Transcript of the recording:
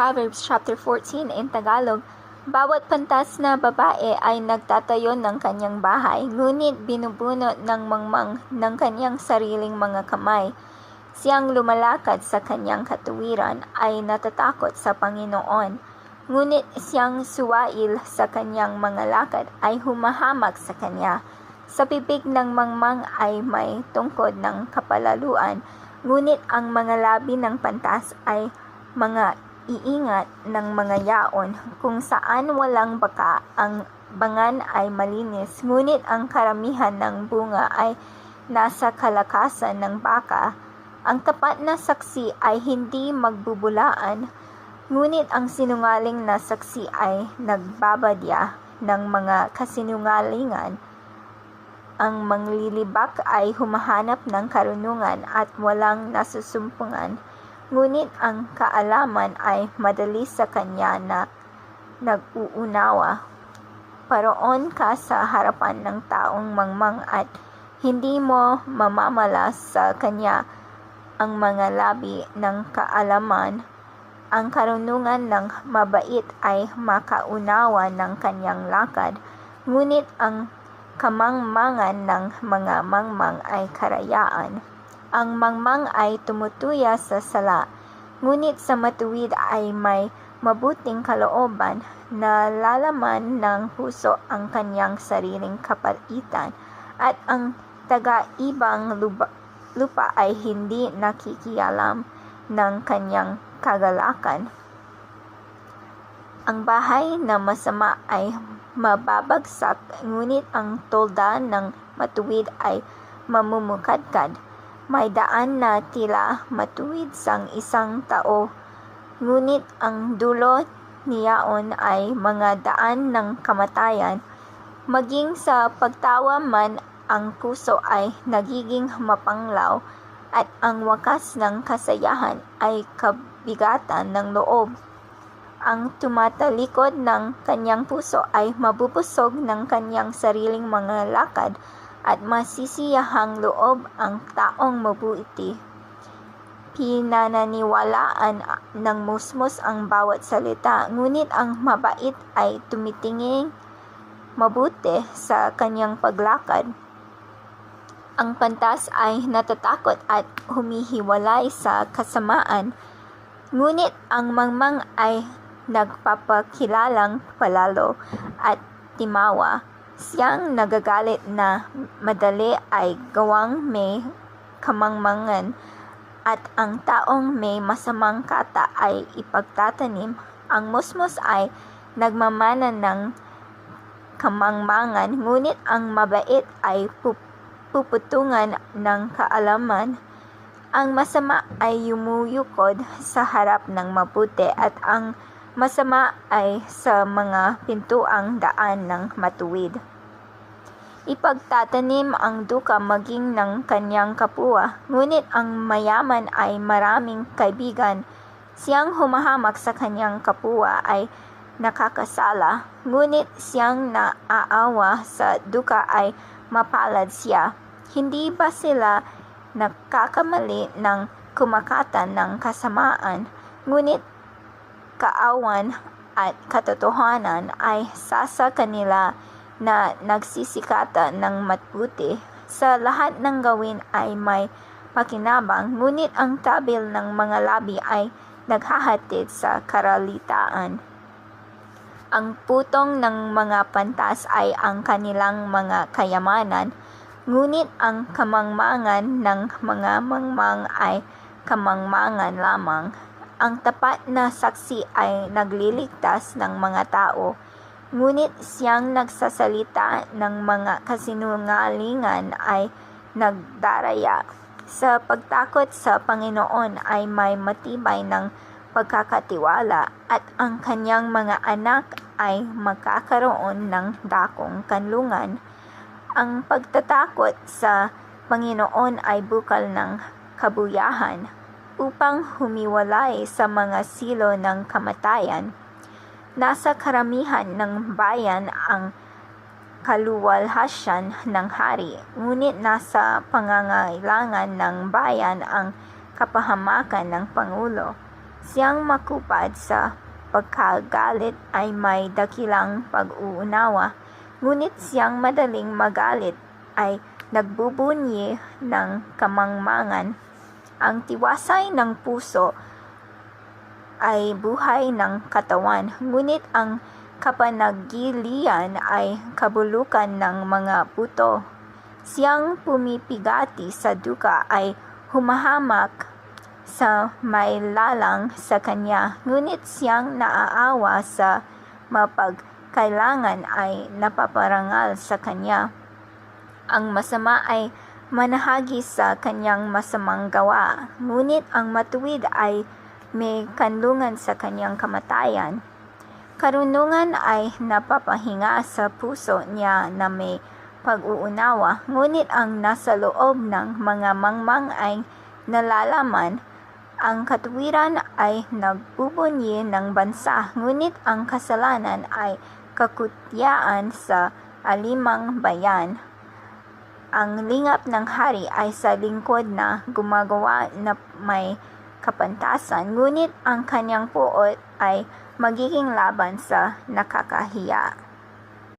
Proverbs chapter 14 in Tagalog, bawat pantas na babae ay nagtatayo ng kanyang bahay, ngunit binubunot ng mangmang ng kanyang sariling mga kamay. Siyang lumalakad sa kanyang katuwiran ay natatakot sa Panginoon, ngunit siyang suwail sa kanyang mga lakad ay humahamak sa kanya. Sa bibig ng mangmang ay may tungkod ng kapalaluan, ngunit ang mga labi ng pantas ay mga iingat ng mga yaon. Kung saan walang baka, ang bangan ay malinis, ngunit ang karamihan ng bunga ay nasa kalakasan ng baka. Ang tapat na saksi ay hindi magbubulaan, ngunit ang sinungaling na saksi ay nagbabadya ng mga kasinungalingan. Ang manglilibak ay humahanap ng karunungan at walang nasusumpungan, ngunit ang kaalaman ay madali sa kanya na nag-uunawa. Paroon ka sa harapan ng taong mangmang at hindi mo mamamalas sa kanya ang mga labi ng kaalaman. Ang karunungan ng mabait ay makaunawa ng kanyang lakad, ngunit ang kamangmangan ng mga mangmang ay karayaan. Ang mangmang ay tumutuya sa sala, ngunit sa matuwid ay may mabuting kalooban. Nalalaman ng puso ang kanyang sariling kapaitan, at ang taga-ibang lupa ay hindi nakikialam ng kanyang kagalakan. Ang bahay na masama ay mababagsak, ngunit ang tolda ng matuwid ay mamumukadkad. May daan na tila matuwid sang isang tao, ngunit ang dulo niyaon ay mga daan ng kamatayan. Maging sa pagtawa man, ang puso ay nagiging mapanglaw, at ang wakas ng kasayahan ay kabigatan ng loob. Ang tumatalikod ng kanyang puso ay mabubusog ng kanyang sariling mga lakad, at masisiyahang loob ang taong mabuti. Pinananiwalaan ng musmos ang bawat salita, ngunit ang mabait ay tumitingin mabuti sa kanyang paglakad. Ang pantas ay natatakot at humihiwalay sa kasamaan, ngunit ang mangmang ay nagpapakilalang palalo at timawa. Siyang nagagalit na madali ay gawang may kamangmangan, at ang taong may masamang kata ay ipagtatanim. Ang musmos ay nagmamana ng kamangmangan, ngunit ang mabait ay puputungan ng kaalaman. Ang masama ay yumuyukod sa harap ng mabuti, at ang masama ay sa mga pintuang daan ng matuwid. Ipagtatanim ang duka maging ng kanyang kapwa, ngunit ang mayaman ay maraming kaibigan. Siyang humahamak sa kanyang kapwa ay nakakasala, ngunit siyang naaawa sa duka ay mapalad siya. Hindi ba sila nakakamali ng kumakatan ng kasamaan, ngunit kaawan at katotohanan ay sasa kanila na nagsisikata ng mabuti. Sa lahat ng gawin ay may pakinabang, ngunit ang tabil ng mga labi ay naghahatid sa karalitaan. Ang putong ng mga pantas ay ang kanilang mga kayamanan, ngunit ang kamangmangan ng mga mangmang ay kamangmangan lamang. Ang tapat na saksi ay nagliligtas ng mga tao, ngunit siyang nagsasalita ng mga kasinungalingan ay nagdaraya. Sa pagtakot sa Panginoon ay may matibay ng pagkakatiwala, at ang kanyang mga anak ay magkakaroon ng dakong kanlungan. Ang pagtatakot sa Panginoon ay bukal ng kabuyahan, upang humiwalay sa mga silo ng kamatayan. Nasa karamihan ng bayan ang kaluwalhasyan ng hari, ngunit nasa pangangailangan ng bayan ang kapahamakan ng Pangulo. Siyang makupad sa pagkagalit ay may dakilang pag-uunawa, ngunit siyang madaling magalit ay nagbubunyi ng kamangmangan. Ang tiwasay ng puso ay buhay ng katawan, ngunit ang kapanagilian ay kabulukan ng mga buto. Siyang pumipigati sa duka ay humahamak sa may lalang sa kanya, ngunit siyang naaawa sa mapagkailangan ay napaparangal sa kanya. Ang masama ay manahagi sa kanyang masamang gawa, ngunit ang matuwid ay may kanlungan sa kanyang kamatayan. Karunungan ay napapahinga sa puso niya na may pag-uunawa, ngunit ang nasa loob ng mga mangmang ay nalalaman. Ang katuwiran ay nagbubunyi ng bansa, ngunit ang kasalanan ay kakutyaan sa alimang bayan. Ang lingap ng hari ay sa lingkod na gumagawa na may kapantasan, ngunit ang kanyang puot ay magiging laban sa nakakahiya.